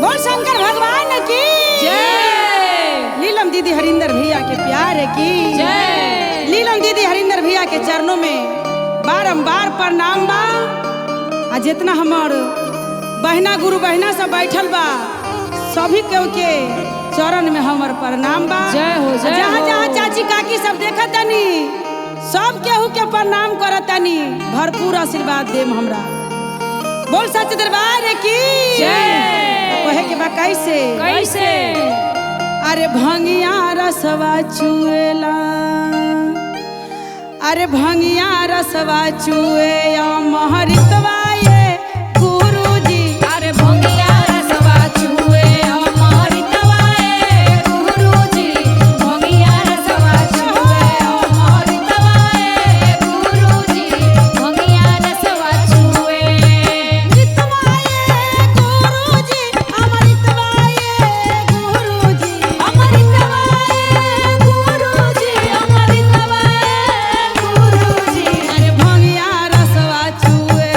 बोल शंकर भगवान की जय। लीलम दीदी हरिंदर भैया के प्यार की जय। लीलम दीदी हरिंदर भैया के चरणों में बारंबार प्रणाम बा। आ जितना हमार बहना गुरु बहना सब बैठल बा सभी के चरण में हमार प्रणाम बा। जय हो, जय जहाँ हो। जहाँ चाची काकी सब देखत तनी सब केहू के प्रणाम करत तनी भरपूर आशीर्वाद देम हमरा। बोल सच दरबार की जय। कहे के बा कैसे कैसे अरे भंगिया रसवा चुएला अरे भंगिया रसवा चुए महरितवा ये गुरुजी अरे भंगिया रसवा चुए अमृतवा ए गुरुजी भंगिया रसवा चुए अमृतवा ए गुरुजी भंगिया रसवा चुए अमृतवा ये गुरुजी अमृतवा ये गुरुजी अमृतवा ए गुरुजी अमृतवा ए गुरुजी अरे भंगिया रसवा चुए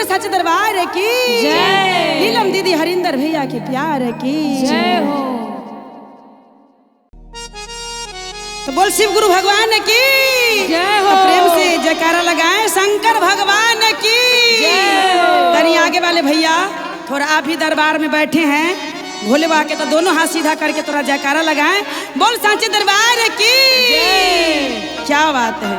बोले सच दरबार की जय। नीलम दीदी हरिंदर भैया के प्यार की जय हो। तो बोल शिव गुरु भगवान की जय हो। तो प्रेम से जयकारा लगाए शंकर भगवान की जय हो। तनी आगे वाले भैया थोड़ा आप ही दरबार में बैठे हैं भोले बाबा के तो दोनों हाथ सीधा करके थोड़ा जयकारा लगाएं। बोल सांचे दरबार की जय। क्या बात है।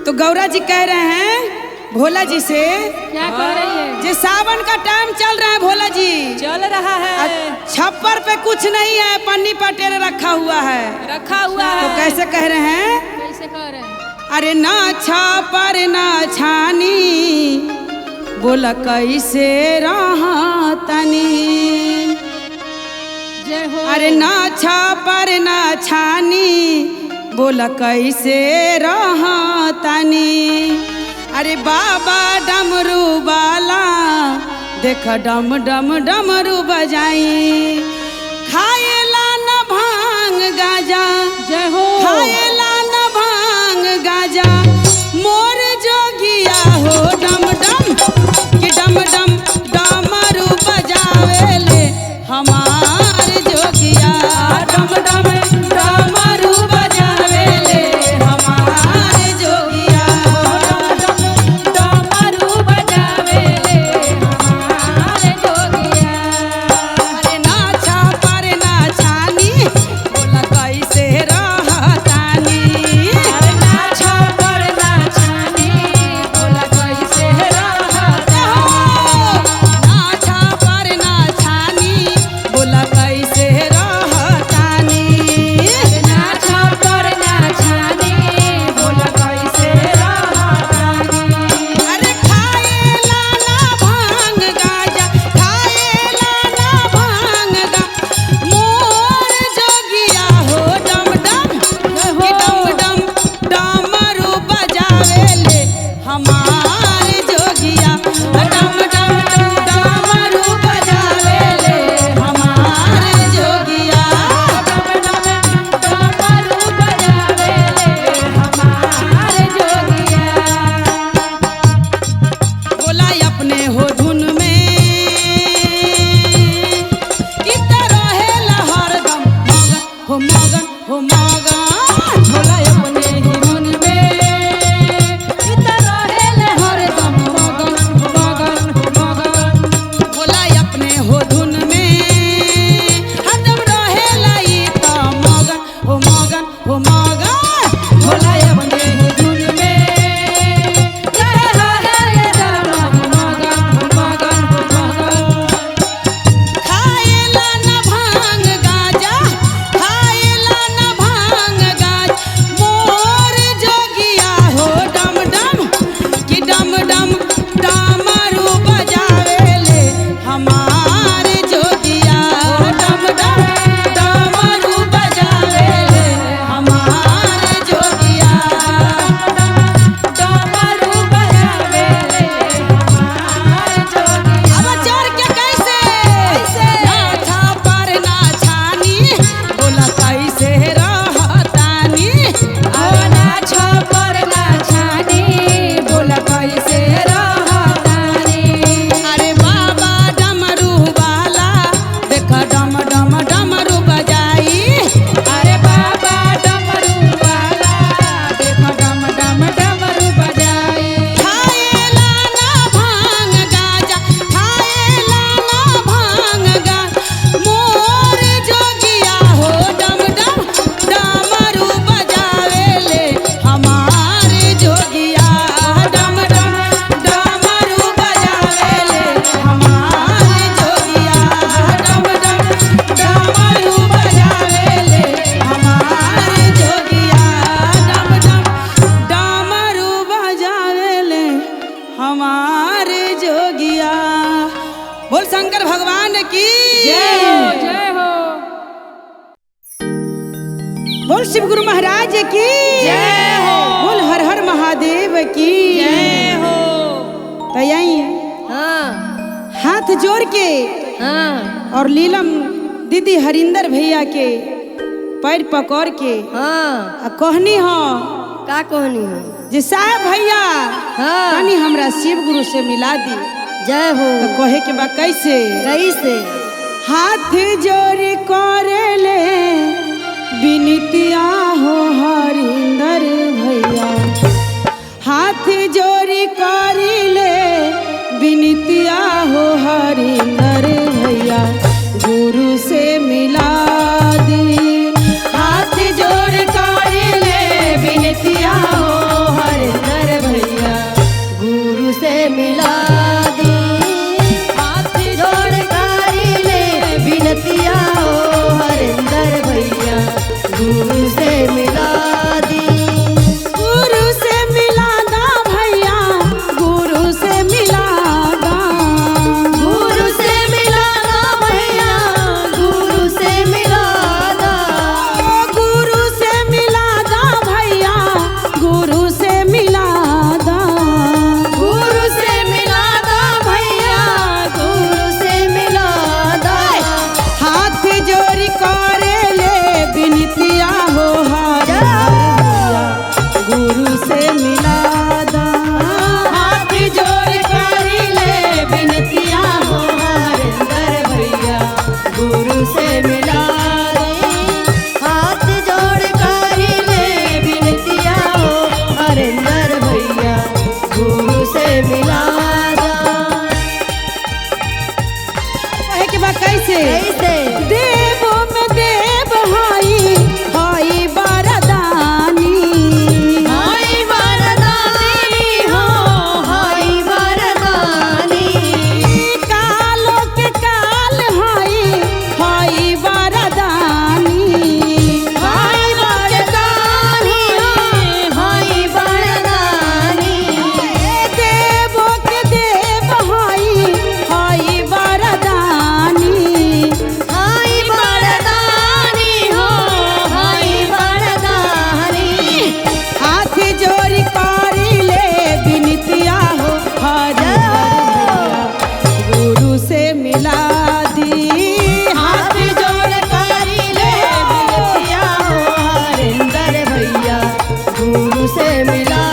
तो गौरा जी कह रहे हैं भोला जी से क्या कह रही है? जे सावन का टाइम चल रहा है भोला जी चल रहा है। छप्पर पे कुछ नहीं है पन्नी पटेर रखा हुआ है। रखा हुआ तो है। कैसे कह रहे हैं? कैसे कह रहे हैं? अरे ना छापर ना छानी बोला कैसे रहा तनी। जय हो। अरे ना छापर ना छानी बोला कैसे रहा तनी। अरे बाबा डमरू बाला देख डम डम डमरू बजाई। खाएला न भांग गाजा जय हो। खाएला न भांग गाजा मोर जोगिया हो डम डम कि डम डम डमरू बजावेले हमार जोगिया। डम डम डमरू बजावेले हमार जोगिया। डमरू बजावेले हमारे जोगिया। अरे ना छापर ना छानी बोला कैसे रहतानी। अरे ना छापर ना छानी बोला कैसे रहता। ना छापर ना छानी बोला कैसे रहतानी। अरे ना छापर ना छानी बोला कैसे रहता। अरे खाएला ना भांग गाजा खाएला ना भांग गा मोर जोगिया हो डम डम कि डम डम डमरू बजावेले हमार जोगिया। डम डम डमरू बजावेले हमार जोगिया। डमरू बजावेले हमारे जोगिया। बोला अपने हो धुन में कितना रहेला हरदम मगन हो मगन बोला अपने ही मन में कितना रहेले हरदम मगन मगन मगन। बोला अपने हो धुन में हरदम रहेला ई त मगन हो मगन भोला अपने ही धुन में कितना रहेले मगन मगन मगन। खाएला न भांग गाजा खाएला न भांग गाज मोर जोगिया हो डम डम कि डम डम डमरू बजावेले हमार जोगिया। डम डम डमरू बजावेले हमार जोगिया। डमरू बजावेले हमारे जोगिया। अब चढ़ के कैसे ना छापर ना छानी बोला कैसे रहतानी। ना छापर ना छानी बोला कैसे रहतानी। अरे बाबा डमरू वाला देख डम डम डमरू बजाई। अरे बाबा डमरू वाला देखो डम डम डमरू बजाई। खाएला ना भांग गाजा खाएला ना भांग गा मोर जोगिया हो डम डम डमरू बजावेले हमार जोगिया। डम डम डमरू बजावेले हमार जोगिया। डम डम डमरू बजावेले हमार जोगिया। डम डम डमरू बजावेले हमार जोगिया। बोल शंकर भगवान की जय हो जय हो। बोल शिव गुरु महाराज की जय हो। बोल हर हर महादेव की जय हो। तो यही हाँ हाथ जोड़ के हाँ और लीलम दीदी हरिंदर भैया के पैर पकड़ के हाँ। आ कहनी हो का कहनी हो? जे साहब भैया हाँ। तनी हमरा शिव गुरु से मिला दी। जय हो। तो कहे के बा कैसे? कैसे? हाथ जोड़ी करेले बिनतिया हो हरिंदर भैया, हाथ जोड़ी करिले बिनतिया हो हरिंदर भैया, गुरु से मिला दी। हाथ जोड़ करिले बिनतिया हो हरिंदर भैया, गुरु से मिला दी। हाथ जोड़ करिले बिनतिया हो हरिंदर भैया, गुरु से मिला दी। गुरु से मिला दा भैया, गुरु से मिला दा, गुरु से मिला दा भैया, गुरु से मिला दा। गुरु से मिला दा भैया, गुरु से मिला दा, गुरु से मिला दा भैया, गुरु से मिला दा। हाथ जोड़ी करेले बिनतिया हो हरिंदर भैया, गुरु से मिला दा। हाथ जोड़ करिले बिनतिया हो हरिंदर भैया, गुरु से मिला दी। हाथ जोड़ करिले बिनतिया हो हरिंदर भैया, गुरु से मिला दा। कहे के बा कैसे? कैसे? देवो में देव हाई हाई बरदानी, हाय वरदानी हो, हाय वरदानी। कालो के काल हाई हाई बरदानी, हाय वरदानी हो, हाय वरदानी। देवो के देव हाई हाई बरदानी, हाय वरदानी हो, हाय वरदानी। हाथ जोड़ी करिले बिनतिया हो हरिंदर भैया, गुरु से मिला दी। हाथ जोड़ करिले बिनतिया हो हरिंदर भैया, गुरु से मिला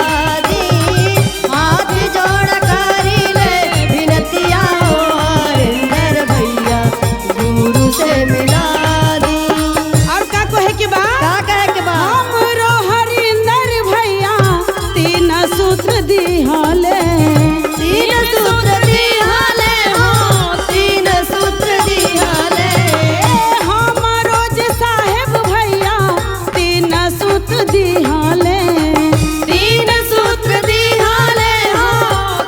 दी। हाथ जोड़ करिले बिनतिया हो हरिंदर भैया, गुरु से मिला दी। और का कहे के बा? का कहे के बा? हमरो हरिंदर भैया तीन सूत्र दिहले, तीन सूत्र दिहाले हो, तीन सूत्र दिहाले। हमरो जे साहेब भैया तीन सूत्र दिहले, तीन सूत्र दिहाले हो,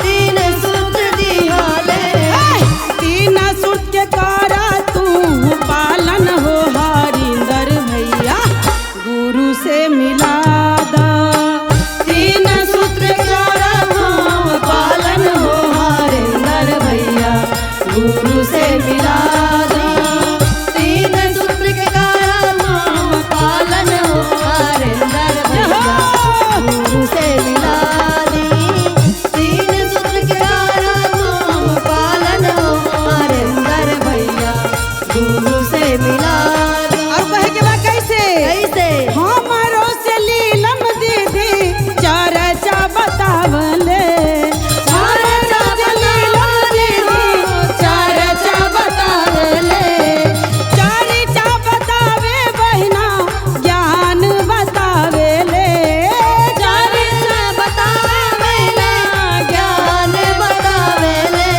तीन सूत्र दिहाले। तीन सूत्र के करा तू पालन हो हरिंदर भैया, गुरु से मिला दा। तीन सूत्र करा तू पालन हो हरिंदर भैया, गुरु से मिला दा। तीन सूत्र के कारण पालन हो हरिंदर भैया, गुरु से मिला दी। तीन सूत्र के कारण पालन हो हरिंदर भैया, गुरु से मिला दी। और कहे के बा कैसे? कैसे? हमरो से लीलम दीदी चर्चा बतावले, चर्चा बतावले हो, चर्चा बतावले, चर्चा बतावे बहिना ज्ञान बतावेले, चर्चा बतावेला, ज्ञान बतावेले।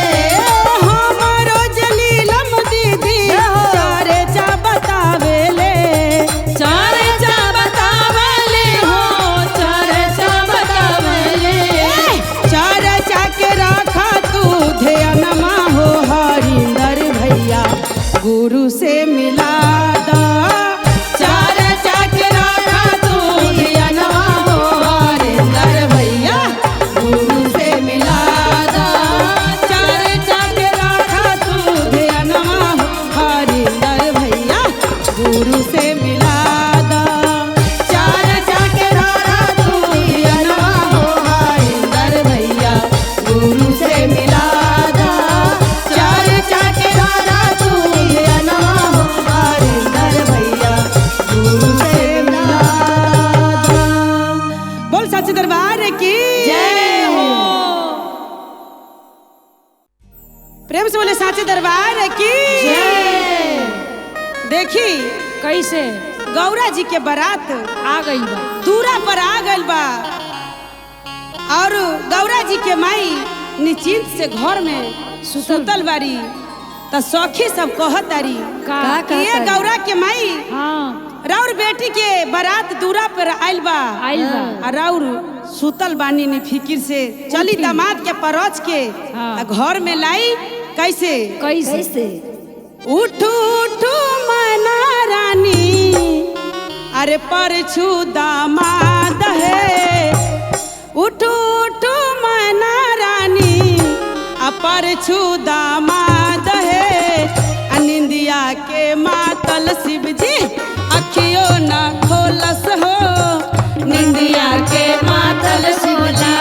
हमरो जलीलम दीदी चर्चा बतावेले, चर्चा बतावेले हो, चर्चा बतावेले। चर्चा के रखा तू ध्यानमा हो हरिंदर भैया, गुरु से मिला दा। चर्चा के रखा तू ध्यानमा हो हरिंदर भैया, गुरु से मिला दा। चर्चा के रखा तू ध्यानमा हो हरिंदर भैया, गुरु से मिला दा। चर्चा के रखा तू ध्यानमा हो हरिंदर भैया, गुरु से मिला दा। चर्चा के रखा तू ध्यानमा हो प्रेम से बोले साचे दरबार की। देखी कैसे गौरा जी के बारात आ गई बा। दूरा पर आ गइल बा और गौरा जी के माई निश्चिंत से घर में सुतल बारी। त सखी सब कहतारी का ये गौरा के माई हाँ राउर बेटी के बारात दूरा पर आइल बा और राउर सुतल बानी नि फिकिर से चली दामाद के परच के हाँ। घर में लाई कैसे कैसे उठू उठू मैना रानी अरे परछू दामाद है। उठू उठू मैना रानी परछू दामाद है। निंदिया के मातल शिव जी अखियों न खोलस हो। निंदिया के मातल शिव जी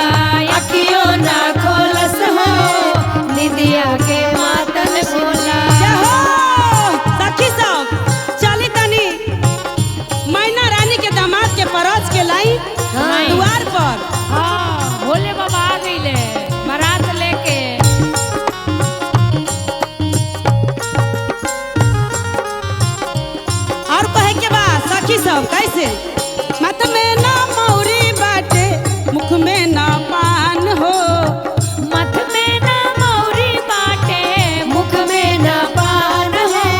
अखियों न खोलस हो। निंदिया के मातल बोला सखी सब चली तनी मैना रानी के दामाद के परच के लाई द्वार पर। हाँ भोले बाबा आ गईले बारात लेके। और कहे के बा सखी सब कैसे मत में ना मौरी बाटे मुख में ना पान हो। मथ में ना मौरी बाटे मुख में ना पान है।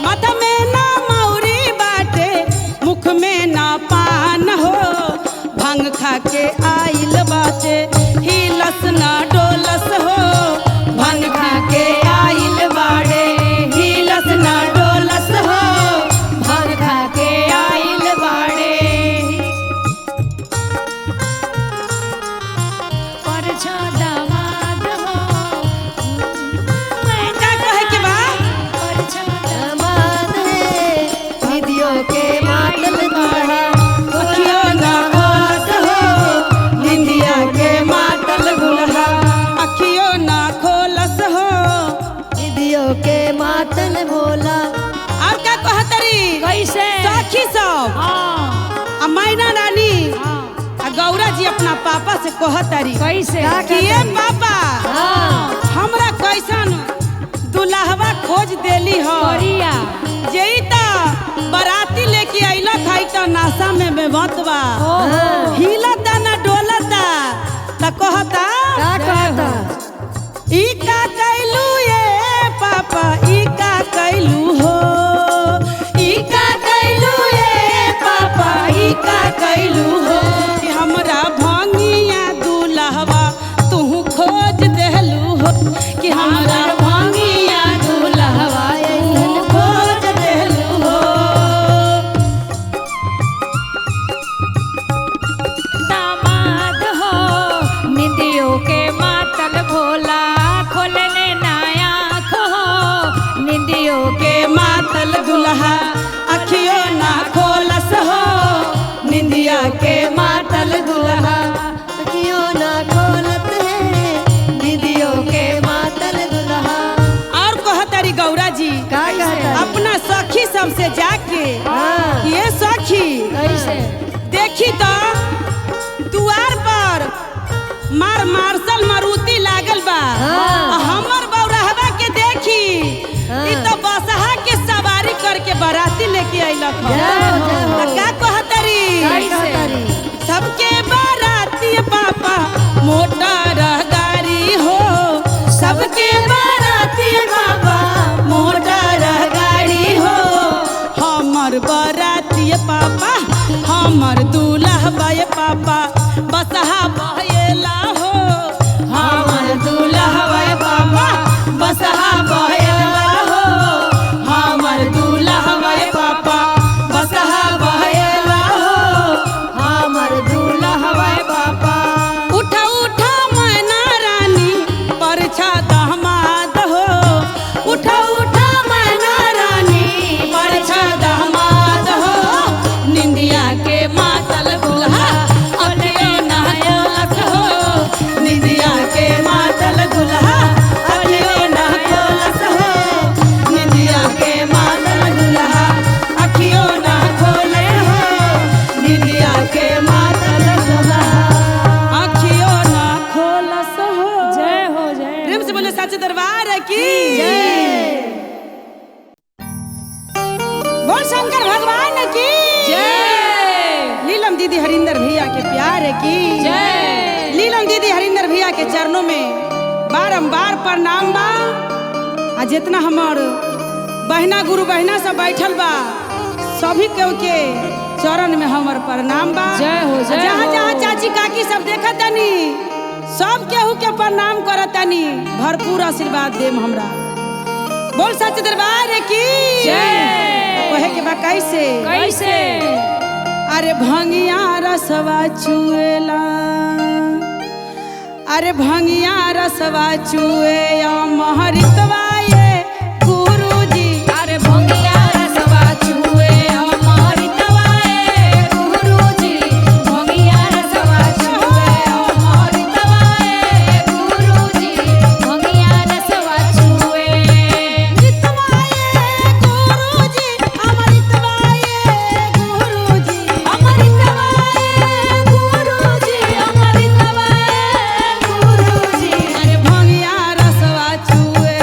मत में ना मौरी बाटे मुख में ना पान हो। भांग खा के आइल बाटे हिलस ना डोलस हो। भांग खा के आइल बाटे हिलस ना डोलस हो। भांग खा के आइल बाड़े परछा दामाद हो। का कहे के बा परछा दामाद है निधियों के मातल दूल्हा। अखियों ना खोलस हो। निंदिया के मातल दुल्हा अखियों ना खोलस हो। निधियों के मातल भोला और का कहतरी कैसे सखी सब हाँ मैना रानी हाँ आ गौरा जी अपना पापा से कहतारी कैसे कि ये पापा हाँ हमरा कैसन दुल्हवा खोज देली हो। कोरिया जेई ता बराती लेके आइला खाई ता नासा में बेबत बा। ओहो हिलता ना डोलता त कहता का कहता ई का कैलू ये पापा ई का कैलू हो। ई का कैलू ये पापा ई का कैलू हो। कि हमरा भंगिया दुल्हवा तू खोज देलू हो। कि हमरा भंगिया दुल्हवा तू खोज देलू हो। दामाद हो निधियों के मातल भोला खोलने ना आँख हो। निधियों के के मातल दुल्हा अखियों ना खोलस हो। निंदिया के मातल दुल्हा अखियों ना खोलत है निधियों के मातल दुल्हा। और कहतारी गौरा जी का कहता अपना सखी सबसे जाके हाँ ये सखी कैसे देखी तो द्वार पर मार्शल मारुति लागल बा। हाँ। हमर बौरहवा के देखी हाँ। ई तो बसहा के सवारी करके बाराती लेके अइलक ह। जाओ, जाओ। त का कहतरी कैसे सबके बाराती पापा मोटर गाड़ी हो। सबके बाराती पापा मोटर गाड़ी हो। हमर बाराती पापा हमर दूल्हा बाय पापा बसहा बहेला हो। हमर दूल्हा बाय पापा बसहा बहेला हो। हमर दूल्हा बाय पापा बसहा बहेला हो। हमर दूल्हा है पापा उठा उठा मैना रानी परछा दामाद हो। उठा उठा मैना रानी परछा दामाद हो। निंदिया के मातल दुल्हा अखियों ना खोलस हो। निंदिया के मातल दुल्हा अखियों ना खोलस हो। निंदिया के मातल दुल्हा अखियों ना खोले हो। निंदिया के मातल दुल्हा अखियों ना खोलस हो। जय हो जय प्रेम से बोले सच्चे दरबार की जय। बोल शंकर भगवान की जय। लीलम दीदी हरिंदर भैया के प्यार की जय। लीलम दीदी हरिंदर भैया के चरणों में बारंबार प्रणाम बा। आ जितना हमार बहना गुरु बहना सब बैठल बा सभी के चरण में हमार प्रणाम बा। जय हो, जय जहाँ हो। जहाँ चाची काकी सब देखत तनी सब केहू के प्रणाम करत तनी भरपूर आशीर्वाद देम हमरा। बोल सच दरबार की जय। कहे के बा कैसे कैसे? अरे भंगिया रसवा चुएला, अरे भंगिया रसवा चुए महरितवा ये गुरुजी। अरे भंगिया रसवा चुए अमृतवा ए गुरुजी। भंगिया रसवा चुए अमृतवा ए गुरुजी। भंगिया रसवा चुए अमृतवा ये गुरुजी, अमृतवा ये गुरुजी। अमृतवा ए गुरुजी। अमृतवा ए गुरुजी। अरे भंगिया रसवा चुए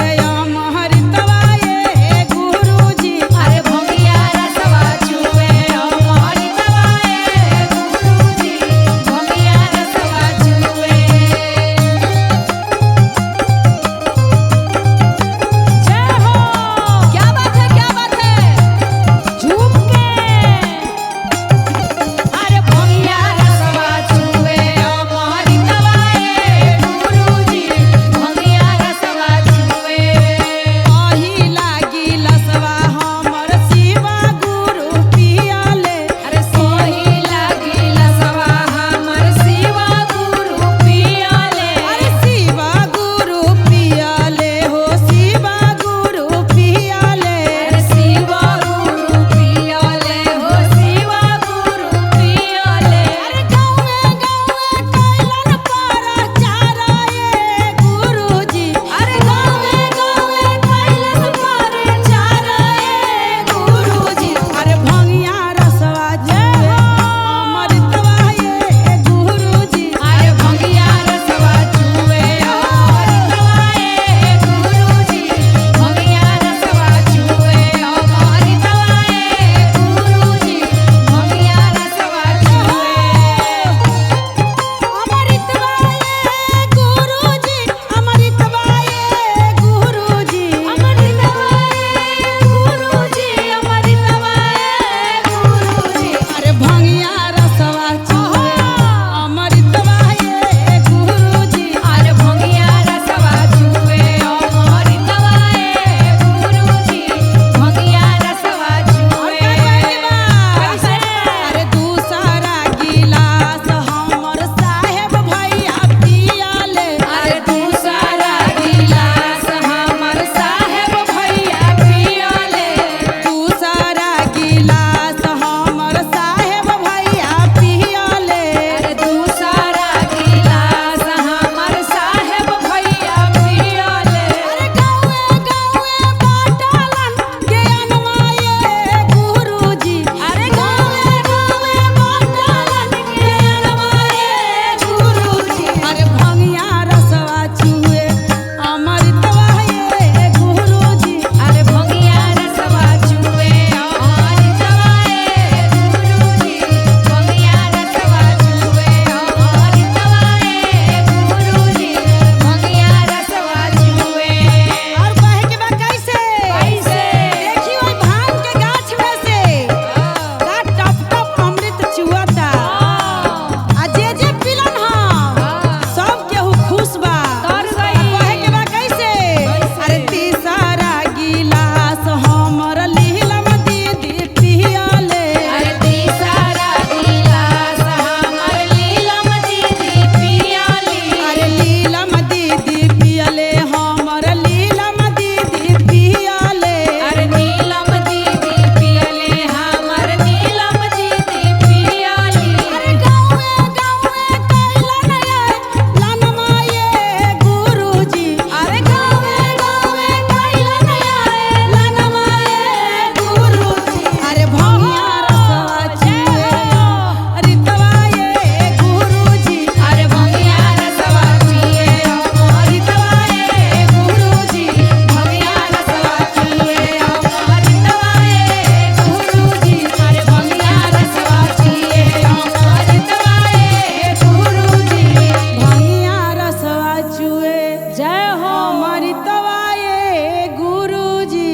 जय हो हमारी तवाए गुरुजी।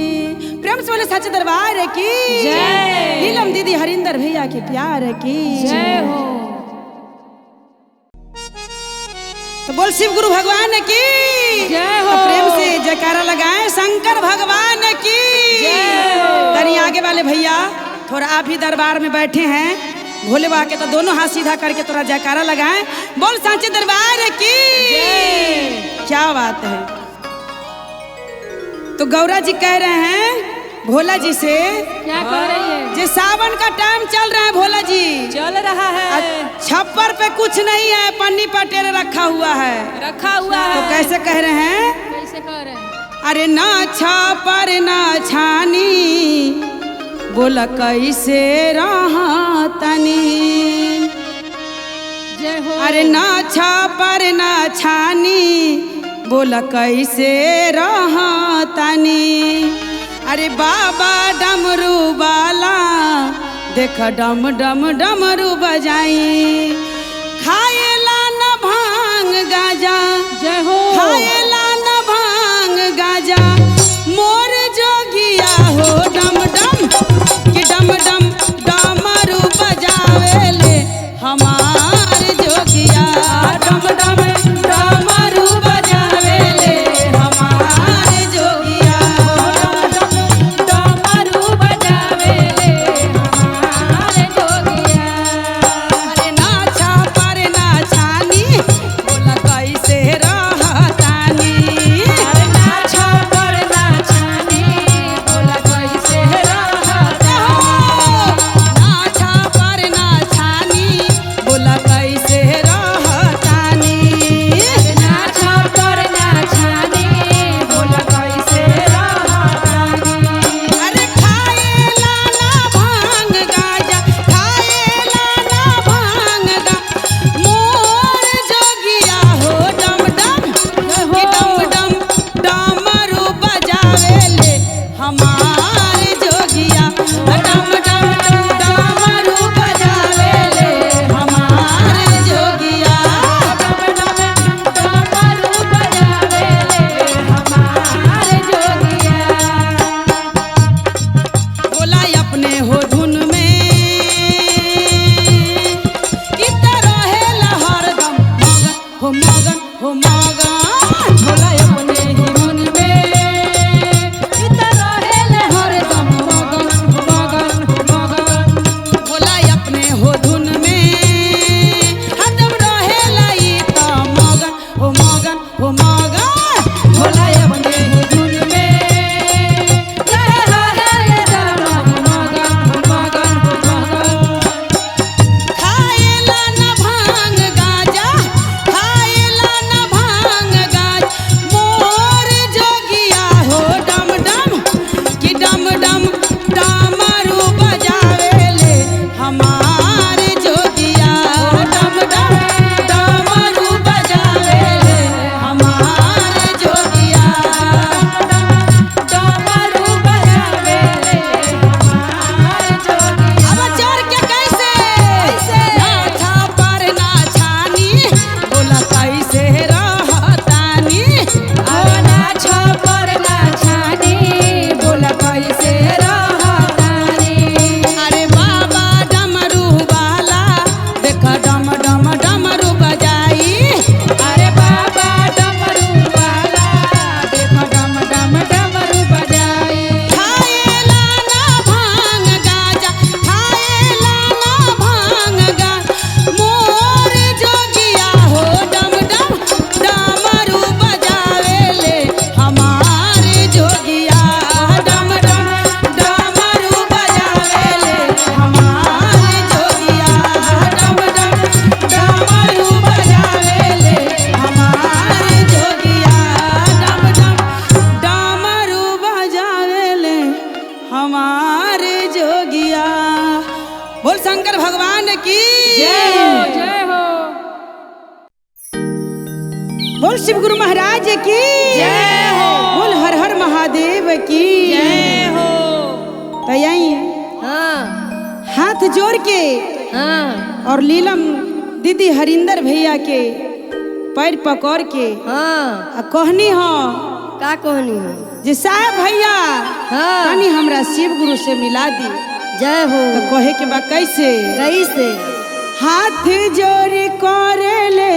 प्रेम से बोले सच्चे दरबार की जय। नीलम दीदी हरिंदर भैया के प्यार की जय हो। तो बोल शिव गुरु भगवान की जय हो। तो प्रेम से जयकारा लगाएं शंकर भगवान की जय हो। तनी आगे वाले भैया थोड़ा आप ही दरबार में बैठे हैं, भोले बाबा के तो दोनों हाथ सीधा करके थोड़ा जयकारा लगाएं। बोल सांचे दरबार की जय। क्या बात है। तो गौरा जी कह रहे हैं भोला जी से, क्या कह रही है? जे सावन का टाइम चल रहा है भोला जी, चल रहा है। छप्पर पे कुछ नहीं है, पन्नी पटेर रखा हुआ है। रखा हुआ है। तो कैसे कह रहे हैं? कैसे कह रहे हैं? अरे ना छापर ना छानी, बोला कैसे रहा तनी। जय हो। अरे ना छापर ना छानी, बोला कैसे रहा तनी। अरे बाबा डमरू वाला देख डम डम डमरू बजाई, खाएला न भांग गाजा। जय हो। खाएला न भांग गाजा, मोर जोगिया हो डम डम कि डम डम डमरू बजावेले हमार जोगिया। डम डम डमरू बजावेले हमार जोगिया। डमरू बजावेले हमारे जोगिया। अरे ना छापर ना छानी, बोला कैसे रहतानी। अरे ना छापर ना छानी, बोला कैसे रहता। ना छापर ना छानी, बोला कैसे रहतानी। अरे ना छापर ना छानी, बोला कैसे रहता। अरे खाएला ना भांग गाजा, खाएला ना भांग गा, मोर जोगिया हो डम डम कि डम डम डमरू बजावेले हमार जोगिया। डम डम डमरू बजावेले हमार जोगिया। डमरू बजावेले हमारे जोगिया। बोला अपने हो धुन में इतना रहेला हरदम मगन हो मगन हो मगन। बोला अपने ही धुन में इतना रहेले हरदम मगन मगन मगन। बोला अपने हो धुन में हरदम रहेला ई त मगन हो मगन हो मगन। बोला अपने ही धुन में रहेले हरदम मगन मगन मगन। खाएला न भांग गाजा, खाएला न भांग गाज, मोर जोगिया हो डम डम कि डम डम डमरू बजावेले हमार जोगिया। डम डम डमरू बजावेले हमार जोगिया। डमरू बजावेले हमारे जोगिया। अब चढ़ के कैसे ना छापर ना छानी, बोला कैसे रहतानी। अरे ना छापर ना छानी, बोला कैसे रहतानी। अरे बाबा डमरू वाला देख डम डम डमरू बजाई। अरे बाबा डमरू वाला देखो डम डम डमरू बजाई। खाएला ना भांग गाजा, खाएला ना भांग गा, मोर जोगिया हो डम डम डमरू बजावेले हमार जोगिया। डम डम डमरू बजावेले हमार जोगिया। डम डम डमरू बजावेले हमार जोगिया। डम डम डमरू बजावेले हमार जोगिया। बोल शंकर भगवान की जय हो जय हो। बोल शिव गुरु महाराज की जय हो। बोल हर हर महादेव की जय हो। तो यही हाँ हाथ जोड़ के हाँ। और लीलम दीदी हरिंदर भैया के पैर पकड़ के हाँ आ कहनी हो का कहनी हो जे साहब भैया हाँ तनी हमरा शिव गुरु से मिला दी। जय हो तो कहे के बा कैसे कैसे हाथ जोड़ी करेले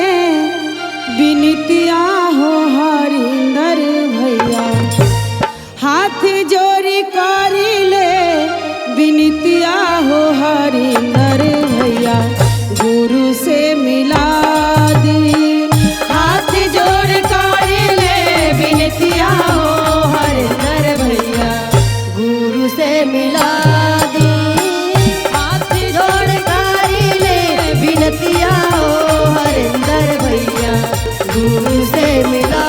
बिनतिया हो हरिंदर भैया हाथ जोड़ी करेले बिनतिया हो हरिंदर भैया गुरु से मिला दी। हाथ जोड़ करेले बिनतिया हो हरिंदर भैया गुरु से मिला दी हाथ जोड़ करीले बिनतिया हो हरिंदर भैया गुरु से मिला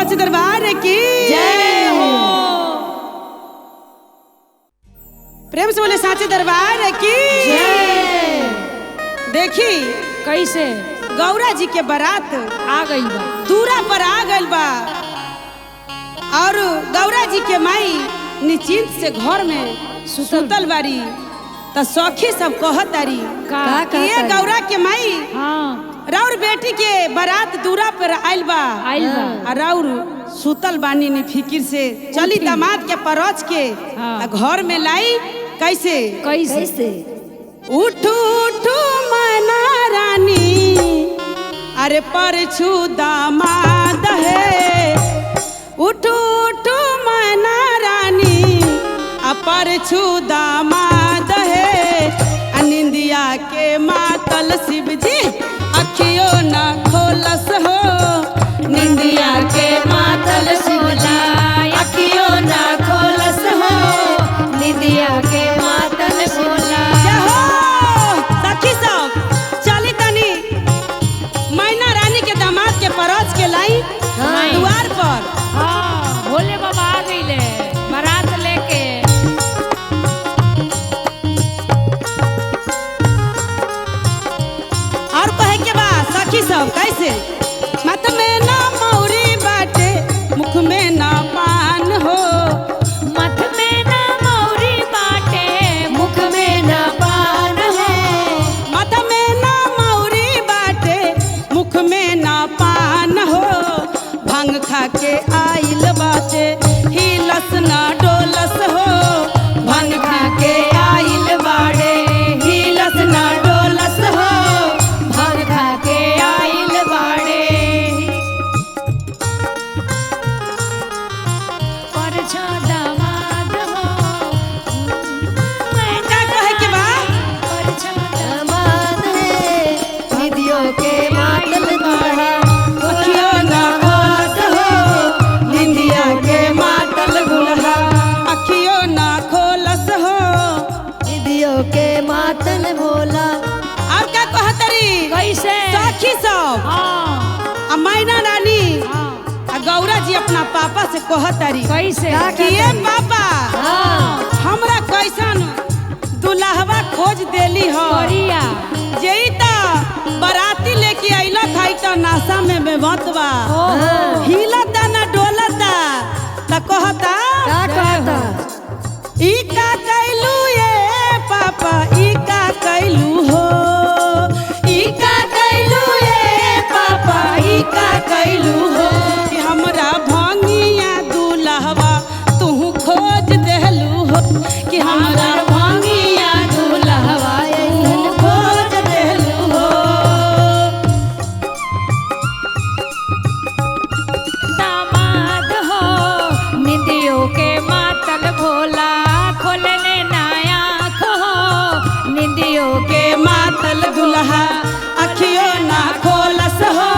साचे दरबार की जय हो। प्रेम से बोले साचे दरबार की जय। देखी कैसे गौरा जी के बारात आ गई बा, दूरा पर आ गइल बा और गौरा जी के माई निश्चिंत से घर में सुतल बारी त सखी सब कहत तारी का कि ये गौरा के माई हाँ राउर बेटी के बारात दूरा पर आइल बा और राउर सुतल बानी नी फिकिर से चली दामाद के परच के हाँ। घर में लाई कैसे कैसे उठू उठू मना रानी अरे परछू दामाद है उठू उठू मना रानी परछू दामाद है अनिंदिया के मातल शिव जी अखियों न खोलस हो निंदिया के मातल शिव जी अखियों ना खोलस हो निंदिया के मातल बोला। सखी सब चली तनी मैना रानी के दामाद के परच के लाई हाँ। द्वार पर हाँ भोले बाबा आ गईले बारात लेके। और कहे के बा सखी सब कैसे मत में ना मौरी बाटे मुख में ना पान हो मथ में ना मौरी बाटे मुख में ना पान है। मत में ना मौरी बाटे मुख में ना पान हो भंग खा के आइल बाटे हिलस ना डोलस हो भंग खा के आइल बाटे हिलस ना डोलस हो भंग खा के आइल बाड़े परछा दामाद हो का कहे के बा परछा दामाद है निधियों के मातल बाड़ा अखियों ना खोलस हो निंदिया के मातल गुलहा अखियों ना खोलस हो निधियों के मातल भोला। और का कहतरी कैसे सखी सब हाँ आ मैना रानी हाँ आ गौरा जी अपना पापा से कहतरी कैसे कि ये पापा हाँ हमरा कैसन दुल्हवा खोज देली हो कोरिया जेई त बराती लेके अइला खाई त नासा में बेवतवा ओहो हिलता ना डोलता त कहता का कहता ई का कैलू ये पापा ई का कैलू हो ई का कैलू ये पापा ई का कैलू हो कि हमरा भंगिया दुल्हवा तू खोज देलू हो कि हमरा भंगिया दुल्हवा तू खोज देलू हो दामाद हो निधियों के मातल भोला खोलने नाया हो निधियों के के मातल दुल्हा अखियों ना खोलस हो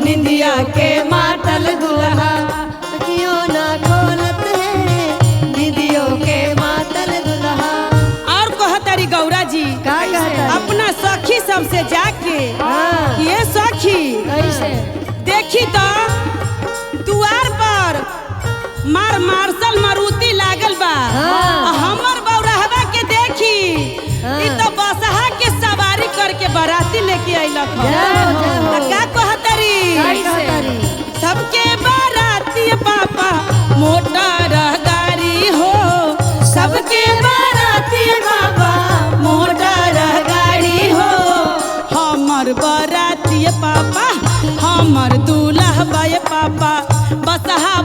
निंदिया के मातल दुल्हा अखियों ना खोलत है निधियों के मातल दुल्हा। और कहतरी गौरा जी का कहता अपना सखी सबसे जाके हाँ ये सखी कैसे देखी तो दुआर पर मार्शल मारुति लागल बा हाँ। आ हमर बौरहवा के देखी हाँ। ई तो बसहा के सवारी करके बाराती लेके अइलक ह जय हो, जय हो। त का कहतरी कैसे सबके बाराती पापा मोटर गाड़ी हो सबके बाराती पापा मोटर गाड़ी हो हमर बाराती पापा हमर दूल्हा बाय पापा बसहा